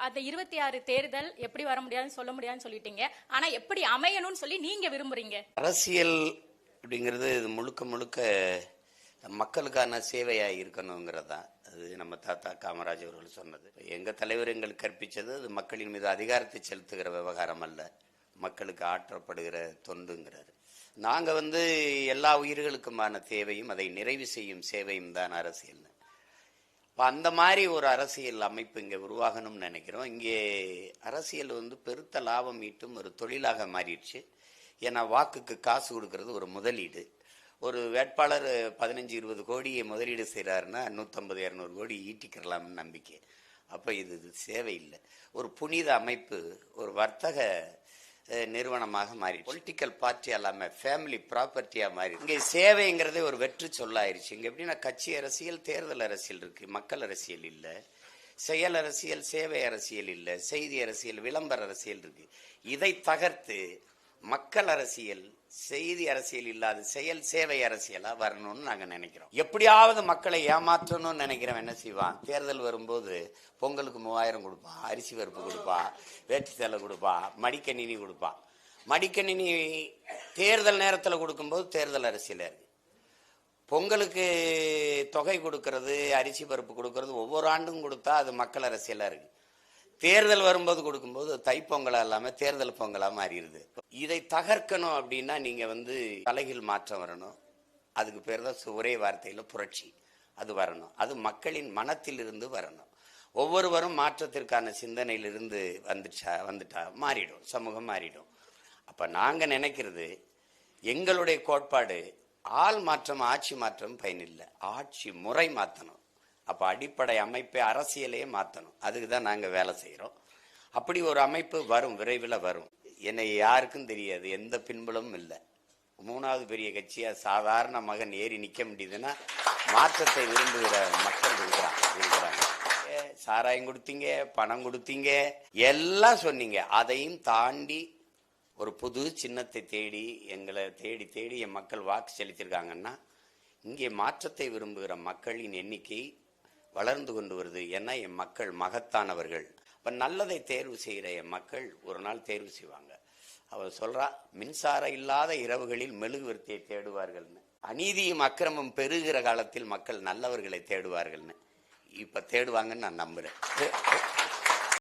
அந்த 26 தேர்தல் எப்படி வர முடியாதுன்னு சொல்ல முடியாதுன்னு சொல்லிட்டீங்க. ஆனா எப்படி அமையணும்னு சொல்லி நீங்க விரும்புறீங்க? அரசியல் அப்படிங்கிறது முழுக்க முழுக்க மக்களுக்கான சேவையா இருக்கணுங்கிறதா. அது நம்ம தாத்தா காமராஜ் அவர்கள் சொன்னது. எங்க தலைவர் எங்களுக்கு கற்பிச்சது அது மக்களின் மீது அதிகாரத்தை செலுத்துகிற விவகாரம் அல்ல, மக்களுக்கு ஆற்றப்படுகிற தொண்டுங்கிறாரு. நாங்க எல்லா உயிர்களுக்குமான தேவையும் அதை நிறைவு செய்யும் சேவையும் தான் அரசியல். அந்த மாதிரி ஒரு அரசியல் அமைப்பு இங்கே உருவாகணும்னு நினைக்கிறோம். இங்கே அரசியல் பெருத்த லாபம் ஈட்டும் ஒரு தொழிலாக மாறிடுச்சு. ஏன்னா வாக்குக்கு காசு கொடுக்கறது ஒரு முதலீடு. ஒரு வேட்பாளர் 15-20 கோடியை முதலீடு செய்கிறாருன்னா 150-200 கோடி ஈட்டிக்கிறலாம்னு நம்பிக்கை. அப்போ இது சேவை இல்லை, ஒரு புனித அமைப்பு, ஒரு வர்த்தக நிறுவனமாக மாறி, பொலிட்டிக்கல் பார்ட்டி எல்லாமே ஃபேமிலி ப்ராப்பர்ட்டியா மாறி. இங்கே சேவைங்கிறதே ஒரு வெற்றி சொல்லாயிருச்சு. இங்க எப்படின்னா கட்சி அரசியல், தேர்தல் அரசியல் இருக்கு, மக்கள் அரசியல் இல்ல. செயல் அரசியல், சேவை அரசியல் இல்ல, செய்தி அரசியல், விளம்பர அரசியல் இருக்கு. இதை தகர்த்து மக்கள் அரசியல், செய்தி அரசியல் இல்லாத செயல் சேவை அரசியலா வரணும்னு நாங்க நினைக்கிறோம். எப்படியாவது மக்களை ஏமாற்றணும்னு நினைக்கிறவன் என்ன செய்வான்? தேர்தல் வரும்போது பொங்கலுக்கு 3000 கொடுப்பான், அரிசி பருப்பு கொடுப்பான், வேட்டி சேலை கொடுப்பான், மடிக்கணினி கொடுப்பான். மடிக்கணினி தேர்தல் நேரத்தில் கொடுக்கும்போது தேர்தல் அரசியலா இருக்கு. பொங்கலுக்கு தொகை கொடுக்கறது, அரிசி பருப்பு கொடுக்கறது ஒவ்வொரு ஆண்டும் கொடுத்தா அது மக்கள் அரசியலா இருக்கு. தேர்தல் வரும்போது கொடுக்கும்போது தைப்பொங்கலா இல்லாம தேர்தல் பொங்கலா மாறிடுது. இதை தகர்க்கணும் அப்படின்னா நீங்க தலைகீழ் மாற்றம் வரணும். அதுக்கு பேர் தான் ஒரே வார்த்தையில புரட்சி. அது வரணும். அது மக்களின் மனத்திலிருந்து வரணும். ஒவ்வொருவரும் மாற்றத்திற்கான சிந்தனையிலிருந்து வந்துட்டா மாறிடும், சமூகம் மாறிடும். அப்ப நாங்க நினைக்கிறது, எங்களுடைய கோட்பாடு ஆள் மாற்றம் ஆட்சி மாற்றம் பயனில்லை, ஆட்சி முறை மாற்றணும். அப்போ அடிப்படை அமைப்பை அரசியலையே மாற்றணும். அதுக்கு தான் நாங்கள் வேலை செய்கிறோம். அப்படி ஒரு அமைப்பு வரும், விரைவில் வரும். என்னை யாருக்கும் தெரியாது, எந்த பின்புலமும் இல்லை. 3வது பெரிய கட்சியாக சாதாரண மகன் ஏறி நிற்க முடியுதுன்னா மாற்றத்தை விரும்புகிற மக்கள் இருக்கிறாங்க. சாராயம் கொடுத்தீங்க, பணம் கொடுத்தீங்க, எல்லாம் சொன்னீங்க. அதையும் தாண்டி ஒரு புது சின்னத்தை தேடி எங்களை தேடி என் மக்கள் வாக்கு செலுத்திருக்காங்கன்னா இங்கே மாற்றத்தை விரும்புகிற மக்களின் எண்ணிக்கை வளர்ந்து கொண்டு வருது. ஏன்னா என் மக்கள் மகத்தானவர்கள். இப்போ நல்லதை தேர்வு செய்கிற என் மக்கள் ஒரு நாள் தேர்வு செய்வாங்க. அவர் சொல்றா, மின்சாரம் இல்லாத இரவுகளில் மெழுகுவர்த்தியை தேடுவார்கள்னு. அநீதியும் அக்கிரமம் பெருகிற காலத்தில் மக்கள் நல்லவர்களை தேடுவார்கள்னு. இப்போ தேடுவாங்கன்னு நான் நம்புறேன்.